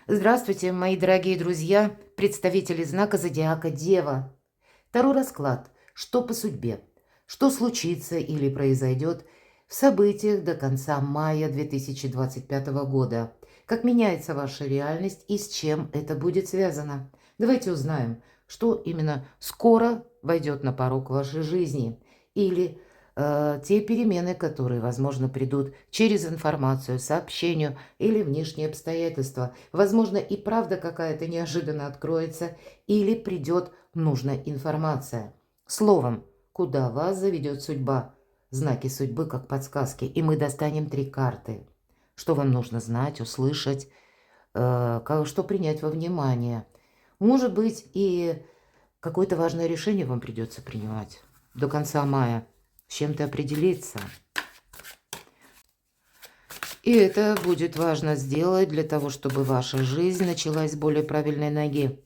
Здравствуйте, мои дорогие друзья, представители знака зодиака Дева. Второй расклад. Что по судьбе? Что случится или произойдет в событиях до конца мая 2025 года? Как меняется ваша реальность и с чем это будет связано? Давайте узнаем, что именно скоро войдет на порог вашей жизни. Или те перемены, которые, возможно, придут через информацию, сообщению или внешние обстоятельства. Возможно, и правда какая-то неожиданно откроется, или придет нужная информация. Словом, куда вас заведет судьба? Знаки судьбы как подсказки, и мы достанем 3 карты. Что вам нужно знать, услышать, что принять во внимание. Может быть, и какое-то важное решение вам придется принимать до конца мая, с чем-то определиться. И это будет важно сделать для того, чтобы ваша жизнь началась с более правильной ноги.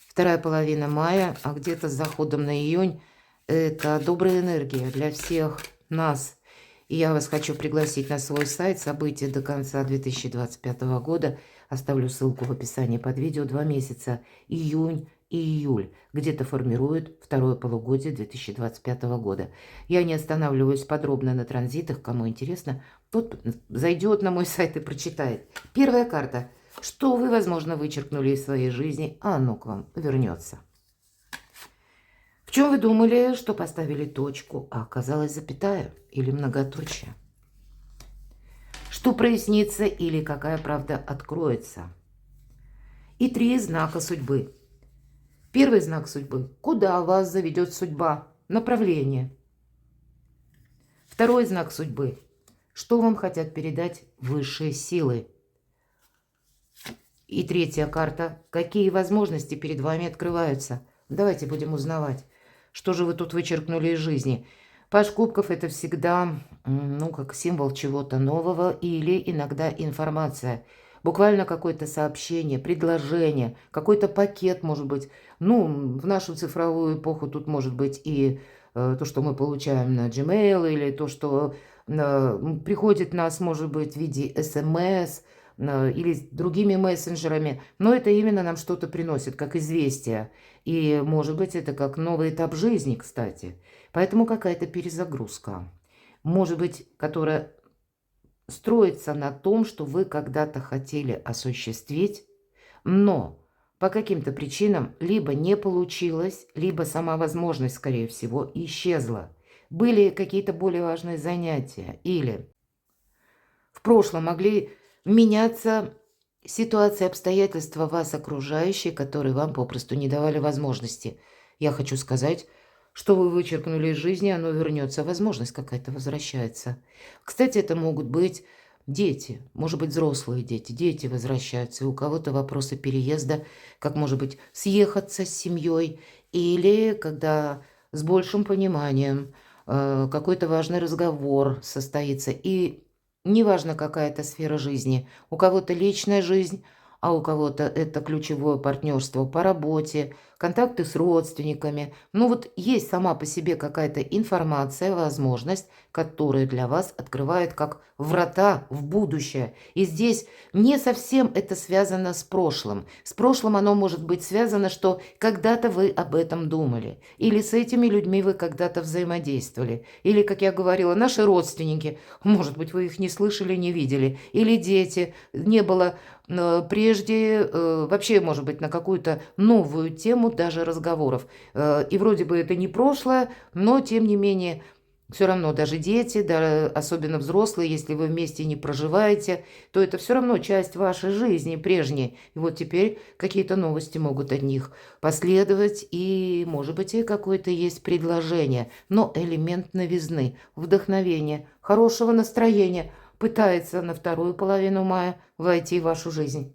Вторая половина мая, а где-то с заходом на июнь, это добрая энергия для всех нас. И я вас хочу пригласить на свой сайт «События до конца 2025 года». Оставлю ссылку в описании под видео. 2 месяца, июнь и июль, где-то формируют второе полугодие 2025 года. Я не останавливаюсь подробно на транзитах. Кому интересно, тот зайдет на мой сайт и прочитает. Первая карта. Что вы, возможно, вычеркнули из своей жизни, а оно к вам вернется. В чем вы думали, что поставили точку, а оказалось запятая или многоточие? Что прояснится или какая правда откроется? И 3 знака судьбы. Первый знак судьбы. Куда вас заведет судьба? Направление. Второй знак судьбы. Что вам хотят передать высшие силы? И третья карта. Какие возможности перед вами открываются? Давайте будем узнавать. Что же вы тут вычеркнули из жизни? Паж кубков – это всегда, как символ чего-то нового или иногда информация. Буквально какое-то сообщение, предложение, какой-то пакет, может быть. В нашу цифровую эпоху тут может быть и то, что мы получаем на Gmail, или то, что приходит нас, может быть, в виде СМС, или с другими мессенджерами, но это именно нам что-то приносит, как известие. И, может быть, это как новый этап жизни, кстати. Поэтому какая-то перезагрузка, может быть, которая строится на том, что вы когда-то хотели осуществить, но по каким-то причинам либо не получилось, либо сама возможность, скорее всего, исчезла. Были какие-то более важные занятия, или в прошлом могли меняться ситуации, обстоятельства вас окружающие, которые вам попросту не давали возможности. Я хочу сказать, что вы вычеркнули из жизни, оно вернется, возможность какая-то возвращается. Кстати, это могут быть дети, может быть, взрослые дети. Дети возвращаются, и у кого-то вопросы переезда, как, может быть, съехаться с семьей, или когда с большим пониманием какой-то важный разговор состоится, и неважно, какая это сфера жизни. У кого-то личная жизнь, а у кого-то это ключевое партнерство по работе, контакты с родственниками. Есть сама по себе какая-то информация, возможность, которая для вас открывает как врата в будущее. И здесь не совсем это связано с прошлым. С прошлым оно может быть связано, что когда-то вы об этом думали. Или с этими людьми вы когда-то взаимодействовали. Или, как я говорила, наши родственники. Может быть, вы их не слышали, не видели. Или дети. Не было прежде вообще, может быть, на какую-то новую тему даже разговоров. И вроде бы это не прошлое, но тем не менее все равно даже дети, да, особенно взрослые, если вы вместе не проживаете, то это все равно часть вашей жизни прежней. И вот теперь какие-то новости могут от них последовать, и, может быть, и какое-то есть предложение, но элемент новизны, вдохновения, хорошего настроения пытается на вторую половину мая войти в вашу жизнь.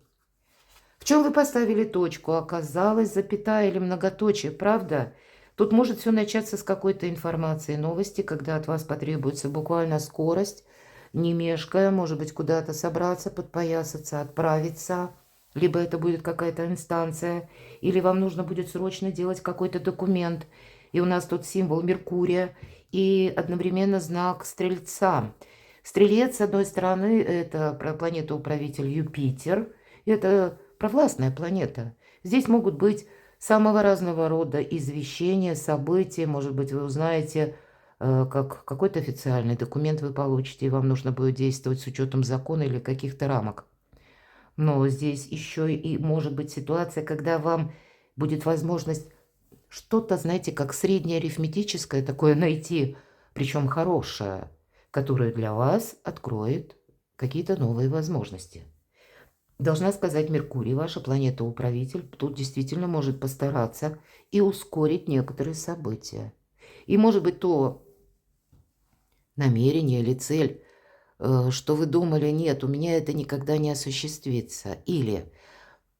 В чем вы поставили точку? Оказалось, запятая или многоточие, правда? Тут может все начаться с какой-то информации, новости, когда от вас потребуется буквально скорость, не мешкая, может быть, куда-то собраться, подпоясаться, отправиться. Либо это будет какая-то инстанция, или вам нужно будет срочно делать какой-то документ. И у нас тут символ Меркурия и одновременно знак Стрельца. Стрелец, с одной стороны, это планета-управитель Юпитер. Это провластная планета. Здесь могут быть самого разного рода извещения, события. Может быть, вы узнаете, как какой-то официальный документ вы получите, и вам нужно будет действовать с учетом закона или каких-то рамок. Но здесь еще и может быть ситуация, когда вам будет возможность что-то, знаете, как среднее арифметическое такое найти, причем хорошее, которое для вас откроет какие-то новые возможности. Должна сказать, Меркурий, ваша планета-управитель, тут действительно может постараться и ускорить некоторые события. И может быть то намерение или цель, что вы думали, нет, у меня это никогда не осуществится. Или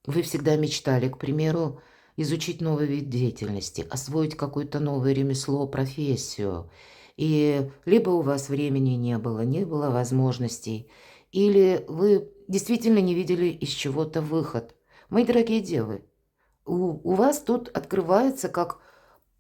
вы всегда мечтали, к примеру, изучить новый вид деятельности, освоить какое-то новое ремесло, профессию. И либо у вас времени не было возможностей, или вы действительно не видели из чего-то выход. Мои дорогие девы, у вас тут открывается как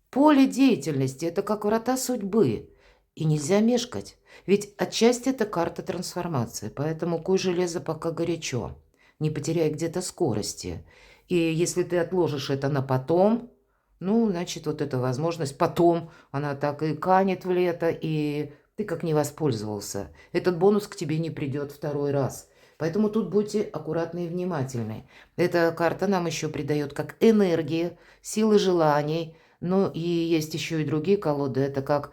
поле деятельности, это как врата судьбы. И нельзя мешкать. Ведь отчасти это карта трансформации, поэтому куй железо пока горячо. Не потеряй где-то скорости. И если ты отложишь это на потом, ну, значит, вот эта возможность потом, она так и канет в лето, и ты как не воспользовался. Этот бонус к тебе не придет второй раз. Поэтому тут будьте аккуратны и внимательны. Эта карта нам еще придает как энергии, силы желаний. Ну и есть еще и другие колоды. Это как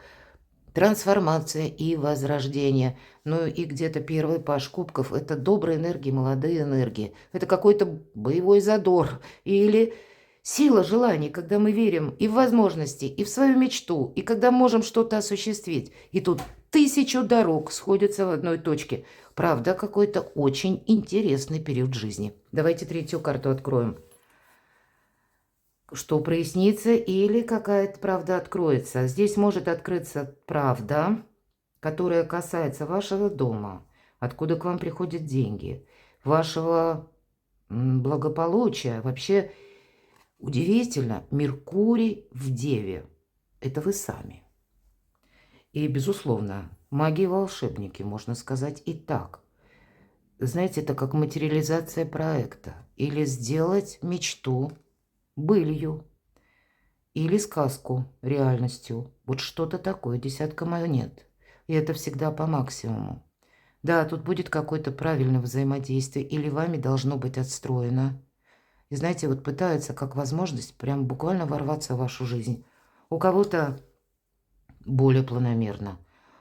трансформация и возрождение. Ну и где-то первый паш кубков – это добрые энергии, молодые энергии. Это какой-то боевой задор или сила желаний, когда мы верим и в возможности, и в свою мечту, и когда можем что-то осуществить. И тут 1000 дорог сходятся в одной точке. Правда, какой-то очень интересный период жизни. Давайте третью карту откроем. Что прояснится или какая-то правда откроется. Здесь может открыться правда, которая касается вашего дома, откуда к вам приходят деньги, вашего благополучия. Вообще удивительно, Меркурий в Деве. Это вы сами. И, безусловно, маги и волшебники, можно сказать и так. Знаете, это как материализация проекта. Или сделать мечту былью. Или сказку реальностью. Вот что-то такое, десятка монет. И это всегда по максимуму. Да, тут будет какое-то правильное взаимодействие, или вами должно быть отстроено. И знаете, вот пытаются как возможность прям буквально ворваться в вашу жизнь. У кого-то более планомерно.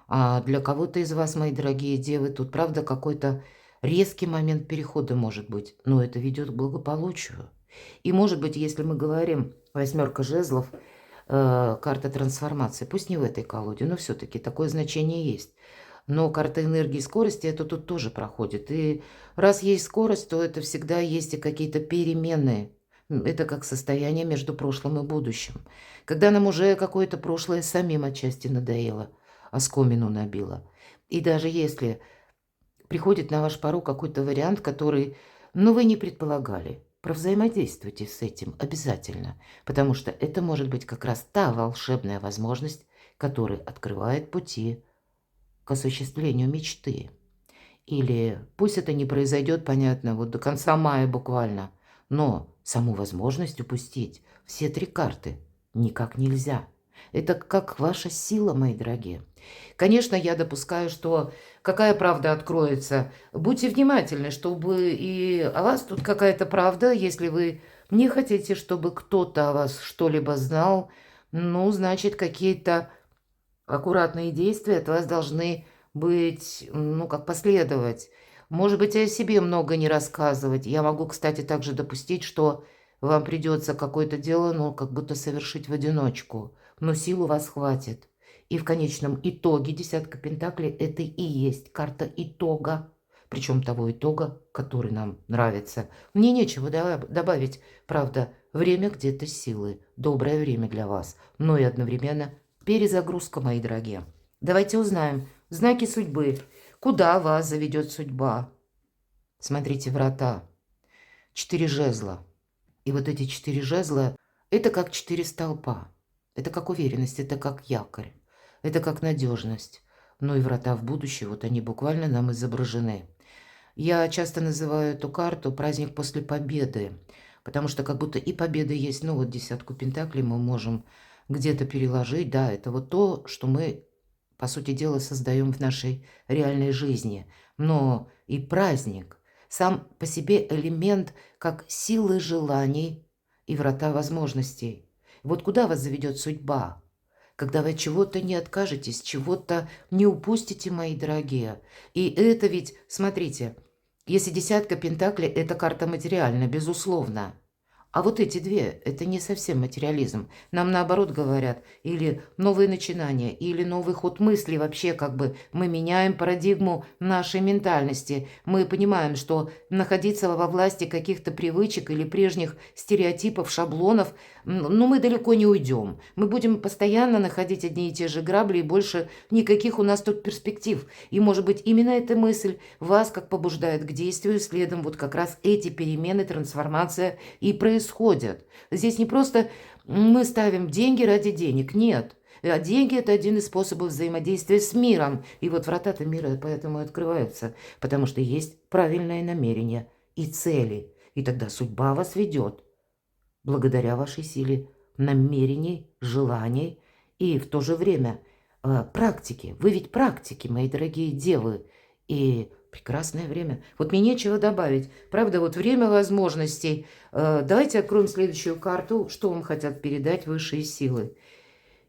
А для кого-то из вас, мои дорогие девы, тут правда какой-то резкий момент перехода может быть. Но это ведет к благополучию. И может быть, если мы говорим восьмерка жезлов, карта трансформации, пусть не в этой колоде, но все-таки такое значение есть. Но карта энергии и скорости это тут тоже проходит. И раз есть скорость, то это всегда есть и какие-то переменные. Это как состояние между прошлым и будущим. Когда нам уже какое-то прошлое самим отчасти надоело, оскомину набило. И даже если приходит на ваш порог какой-то вариант, который, ну, вы не предполагали, провзаимодействуйте с этим обязательно, потому что это может быть как раз та волшебная возможность, которая открывает пути к осуществлению мечты. Или пусть это не произойдет, понятно, вот до конца мая буквально, но саму возможность упустить все 3 карты никак нельзя. Это как ваша сила, мои дорогие. Конечно, я допускаю, что какая правда откроется. Будьте внимательны, чтобы и о вас тут какая-то правда, если вы не хотите, чтобы кто-то о вас что-либо знал, ну, значит, какие-то аккуратные действия от вас должны быть, ну, как последовать. Может быть, о себе много не рассказывать. Я могу, кстати, также допустить, что вам придется какое-то дело, ну, как будто совершить в одиночку. Но сил у вас хватит. И в конечном итоге десятка пентаклей – это и есть карта итога. Причем того итога, который нам нравится. Мне нечего добавить. Правда, время где-то силы. Доброе время для вас. Но и одновременно перезагрузка, мои дорогие. Давайте узнаем. Знаки судьбы. Куда вас заведет судьба? Смотрите, врата. 4 жезла. И вот эти 4 жезла – это как 4 столпа. Это как уверенность, это как якорь. Это как надежность. но и врата в будущее, вот они буквально нам изображены. Я часто называю эту карту «Праздник после победы», потому что как будто и победа есть, ну вот десятку пентаклей мы можем где-то переложить, да, это вот то, что мы, по сути дела, создаем в нашей реальной жизни. Но и праздник, сам по себе элемент как силы желаний и врата возможностей. Вот куда вас заведет судьба? Когда вы от чего-то не откажетесь, чего-то не упустите, мои дорогие. И это ведь, смотрите, если десятка пентаклей– это карта материальная, безусловно. А вот эти две– это не совсем материализм. Нам наоборот говорят, или новые начинания, или новый ход мысли. Вообще как бы мы меняем парадигму нашей ментальности. Мы понимаем, что находиться во власти каких-то привычек или прежних стереотипов, шаблонов, ну мы далеко не уйдем. Мы будем постоянно находить одни и те же грабли, и больше никаких у нас тут перспектив. И может быть именно эта мысль вас как побуждает к действию, следом вот как раз эти перемены, трансформация и происходят. Здесь не просто мы ставим деньги ради денег, нет. А деньги– это один из способов взаимодействия с миром. И вот врата-то мира поэтому и открываются, потому что есть правильное намерение и цели. И тогда судьба вас ведет благодаря вашей силе намерений, желаний и в то же время практики. Вы ведь практики, мои дорогие девы. И прекрасное время. Вот мне нечего добавить. Правда, вот время возможностей. Давайте откроем следующую карту. Что вам хотят передать высшие силы?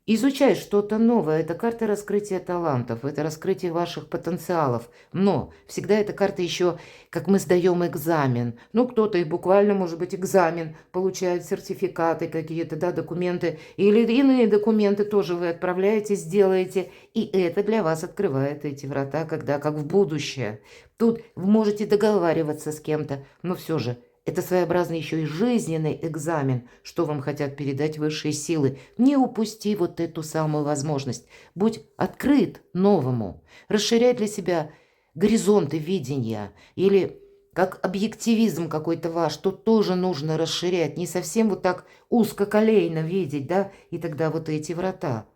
Изучай что-то новое. Это карта раскрытия талантов, это раскрытие ваших потенциалов. Но всегда эта карта еще, как мы сдаем экзамен. Ну, кто-то и буквально, может быть, экзамен, получает сертификаты какие-то, да, документы. Или иные документы тоже вы отправляете, сделаете. И это для вас открывает эти врата, когда как в будущее. Тут вы можете договариваться с кем-то, но все же это своеобразный еще и жизненный экзамен, что вам хотят передать высшие силы. Не упусти вот эту самую возможность. Будь открыт новому. Расширяй для себя горизонты видения. Или как объективизм какой-то ваш, тут тоже нужно расширять. Не совсем вот так узкоколейно видеть, да? И тогда вот эти врата,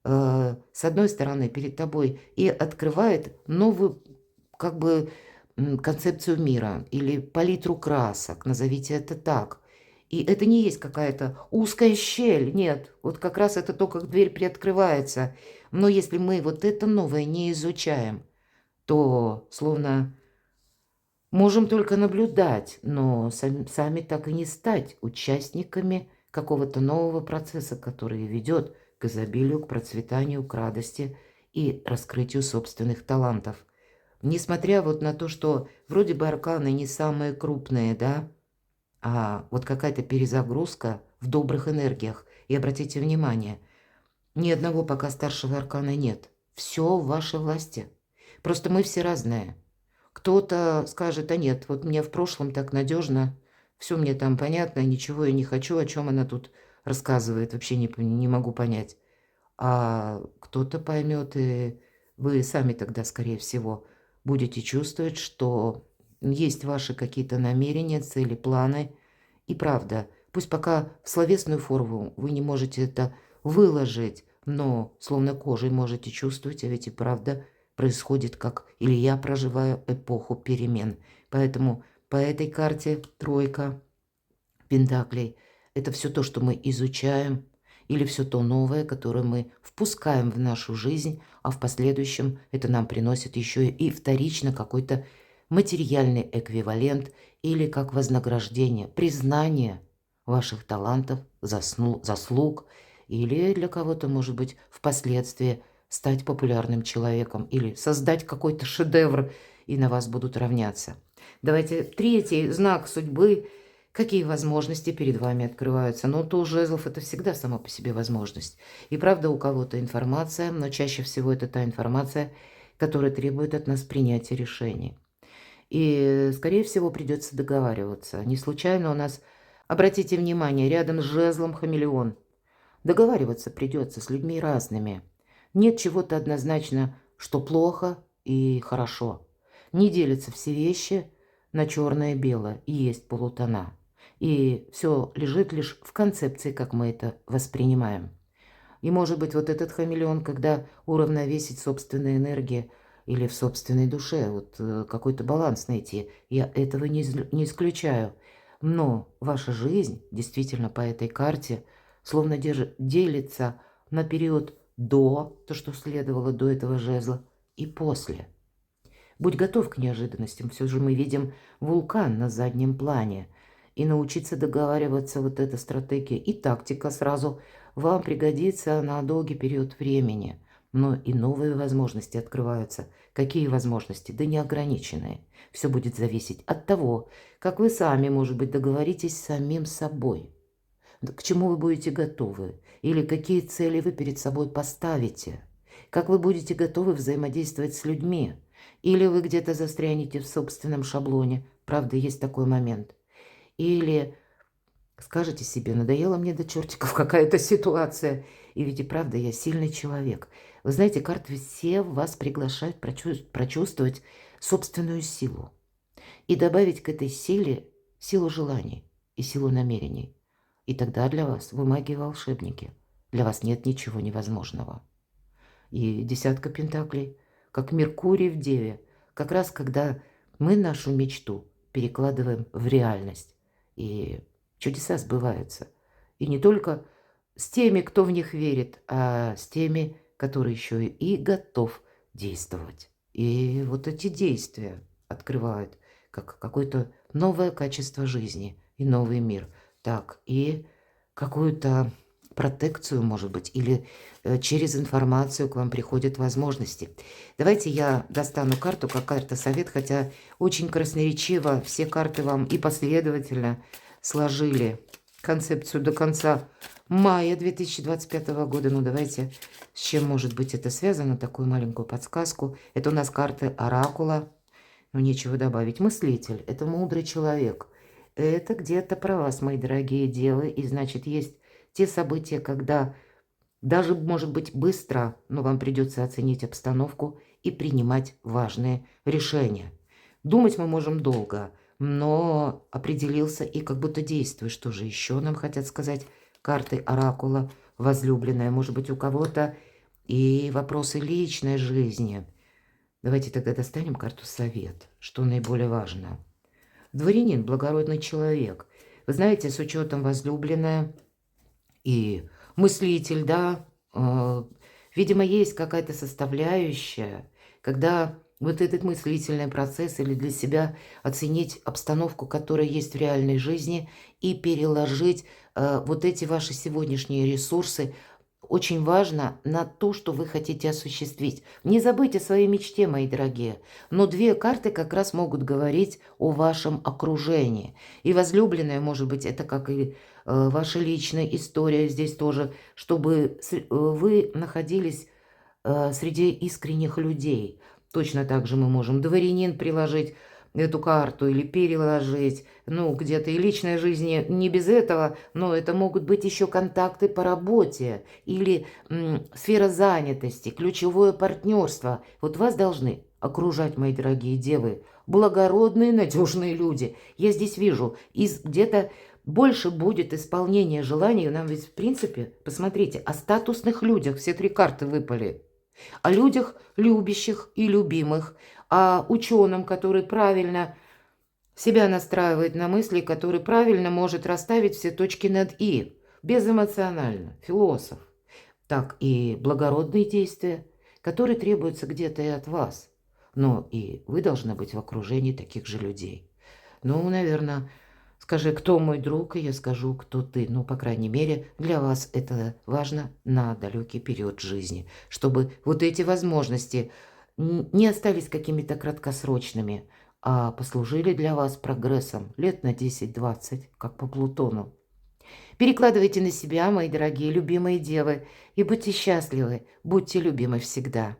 с одной стороны, перед тобой и открывает новую, как бы, концепцию мира или палитру красок, назовите это так. И это не есть какая-то узкая щель, нет. Вот как раз это то, как дверь приоткрывается. Но если мы вот это новое не изучаем, то словно можем только наблюдать, но сами так и не стать участниками какого-то нового процесса, который ведет к изобилию, к процветанию, к радости и раскрытию собственных талантов. Несмотря вот на то, что вроде бы арканы не самые крупные, да, а вот какая-то перезагрузка в добрых энергиях. И обратите внимание, ни одного пока старшего аркана нет. Все в вашей власти. Просто мы все разные. Кто-то скажет, а нет, вот мне в прошлом так надежно, все мне там понятно, ничего я не хочу, о чем она тут рассказывает, вообще не могу понять. А кто-то поймет, и вы сами тогда, скорее всего, будете чувствовать, что есть ваши какие-то намерения, цели, планы. И правда, пусть пока в словесную форму вы не можете это выложить, но словно кожей можете чувствовать, а ведь и правда происходит, как или я проживаю эпоху перемен. Поэтому по этой карте тройка пентаклей– это все то, что мы изучаем, или все то новое, которое мы впускаем в нашу жизнь, а в последующем это нам приносит еще и вторично какой-то материальный эквивалент или как вознаграждение, признание ваших талантов, заслуг, или для кого-то, может быть, впоследствии стать популярным человеком или создать какой-то шедевр, и на вас будут равняться. Давайте третий знак судьбы. Какие возможности перед вами открываются? Но туз жезлов– это всегда сама по себе возможность. И правда, у кого-то информация, но чаще всего это та информация, которая требует от нас принятия решений. И, скорее всего, придется договариваться. Не случайно у нас, обратите внимание, рядом с жезлом хамелеон. Договариваться придется с людьми разными. Нет чего-то однозначно, что плохо и хорошо. Не делятся все вещи на черное и белое, и есть полутона. И все лежит лишь в концепции, как мы это воспринимаем. И может быть вот этот хамелеон, когда уравновесить собственная энергия или в собственной душе, вот какой-то баланс найти. Я этого не исключаю. Но ваша жизнь действительно по этой карте словно делится на период до, то, что следовало до этого жезла, и после. Будь готов к неожиданностям. Все же мы видим вулкан на заднем плане. И научиться договариваться, вот эта стратегия и тактика сразу вам пригодится на долгий период времени. Но и новые возможности открываются. Какие возможности? Да неограниченные. Все будет зависеть от того, как вы сами, может быть, договоритесь с самим собой. К чему вы будете готовы? Или какие цели вы перед собой поставите? Как вы будете готовы взаимодействовать с людьми? Или вы где-то застрянете в собственном шаблоне? Правда, есть такой момент. Или скажете себе, надоела мне до чертиков какая-то ситуация. И ведь и правда, я сильный человек. Вы знаете, карты все вас приглашают прочувствовать собственную силу. И добавить к этой силе силу желаний и силу намерений. И тогда для вас вы маги-волшебники. Для вас нет ничего невозможного. И десятка пентаклей, как Меркурий в Деве, как раз когда мы нашу мечту перекладываем в реальность. И чудеса сбываются. И не только с теми, кто в них верит, а с теми, которые еще и готов действовать. И вот эти действия открывают как какое-то новое качество жизни и новый мир. Так, и какую-то протекцию, может быть, или через информацию к вам приходят возможности. Давайте я достану карту, как карта-совет, хотя очень красноречиво все карты вам и последовательно сложили концепцию до конца мая 2025 года. Ну, давайте, с чем может быть это связано, такую маленькую подсказку. Это у нас карты Оракула. Ну, нечего добавить. Мыслитель – это мудрый человек. Это где-то про вас, мои дорогие девы. И, значит, есть те события, когда даже, может быть, быстро, но вам придется оценить обстановку и принимать важные решения. Думать мы можем долго, но определился и как будто действуешь. Что же еще нам хотят сказать карты Оракула, возлюбленная? Может быть, у кого-то и вопросы личной жизни. Давайте тогда достанем карту «Совет». Что наиболее важно? Дворянин, благородный человек. Вы знаете, с учетом возлюбленная и мыслитель, да, видимо, есть какая-то составляющая, когда вот этот мыслительный процесс или для себя оценить обстановку, которая есть в реальной жизни, и переложить вот эти ваши сегодняшние ресурсы очень важно на то, что вы хотите осуществить. Не забудьте о своей мечте, мои дорогие. Но две карты как раз могут говорить о вашем окружении. И возлюбленная, может быть, это как и ваша личная история здесь тоже, чтобы вы находились среди искренних людей. Точно так же мы можем дворянин приложить эту карту или переложить. Ну, где-то и личной жизни не без этого, но это могут быть еще контакты по работе или сфера занятости, ключевое партнерство. Вот вас должны окружать, мои дорогие девы, благородные, надежные люди. Я здесь вижу, где-то больше будет исполнения желаний. Нам ведь, в принципе, посмотрите, о статусных людях все три карты выпали. О людях любящих и любимых, о ученом, который правильно себя настраивает на мысли, который правильно может расставить все точки над «и», безэмоционально, философ. Так и благородные действия, которые требуются где-то и от вас. Но и вы должны быть в окружении таких же людей. Ну, наверное, скажи, кто мой друг, и я скажу, кто ты. Ну, по крайней мере, для вас это важно на далекий период жизни, чтобы вот эти возможности не остались какими-то краткосрочными, а послужили для вас прогрессом лет на 10-20, как по Плутону. Перекладывайте на себя, мои дорогие любимые девы, и будьте счастливы, будьте любимы всегда.